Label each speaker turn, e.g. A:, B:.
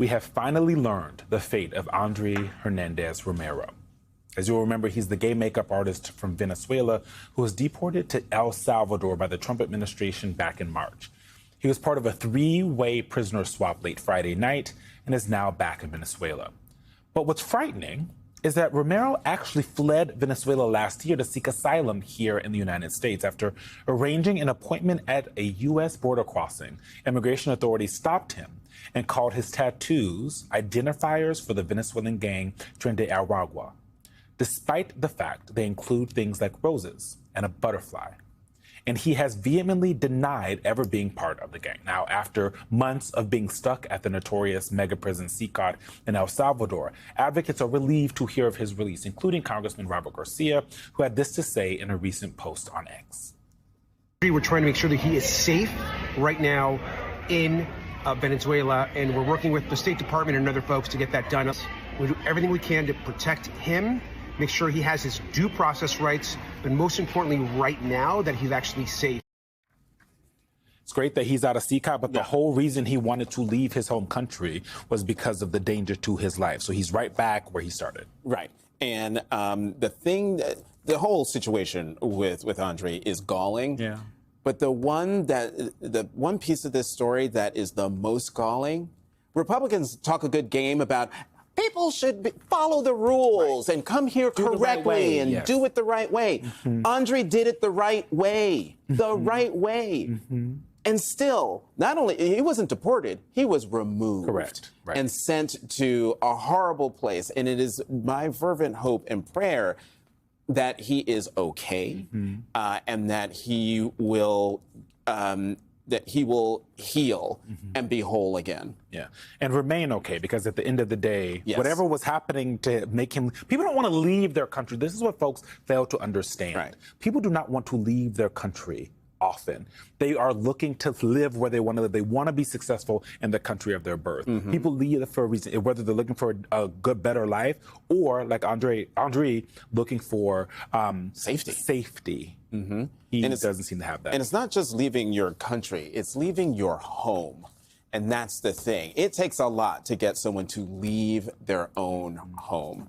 A: we have finally learned the fate of Andre Hernandez Romero. As you'll remember, he's the gay makeup artist from Venezuela who was deported to El Salvador by the Trump administration back in March. He was part of a three-way prisoner swap late Friday night and is now back in Venezuela. But what's frightening is that Romero actually fled Venezuela last year to seek asylum here in the United States after arranging an appointment at a U.S. border crossing. Immigration authorities stopped him and called his tattoos identifiers for the Venezuelan gang Tren de Aragua, despite the fact they include things like roses and a butterfly. And he has vehemently denied ever being part of the gang. Now, after months of being stuck at the notorious mega prison CICOT in El Salvador, advocates are relieved to hear of his release, including Congressman Robert Garcia, who had this to say in a recent post on X.
B: We're trying to make sure that he is safe right now in Venezuela, and we're working with the State Department and other folks to get that done. We do everything we can to protect him, make sure he has his due process rights, but most importantly, right now, that he's actually safe.
A: It's great that he's out of CICOT, but the whole reason he wanted to leave his home country was because of the danger to his life. So he's right back where he started.
C: Right. And the whole situation with Andre is galling. Yeah. But the one piece of this story that is the most galling, Republicans talk a good game about people should follow the rules and come here correctly and do it the right way. Andre did it the right way, right way. And still, not only, he wasn't deported, he was removed.
A: Correct. Right.
C: And sent to a horrible place. And it is my fervent hope and prayer that he is okay and that he will heal and be whole again.
A: Yeah, and remain okay, because at the end of the day, whatever was happening to make him, people don't want to leave their country. This is what folks fail to understand. Right. People do not want to leave their country often. They are looking to live where they want to live. They want to be successful in the country of their birth. People leave for a reason, whether they're looking for a good, better life, or like Andre looking for safety. He doesn't seem to have that.
C: And it's not just leaving your country, it's leaving your home. And that's the thing. It takes a lot to get someone to leave their own home.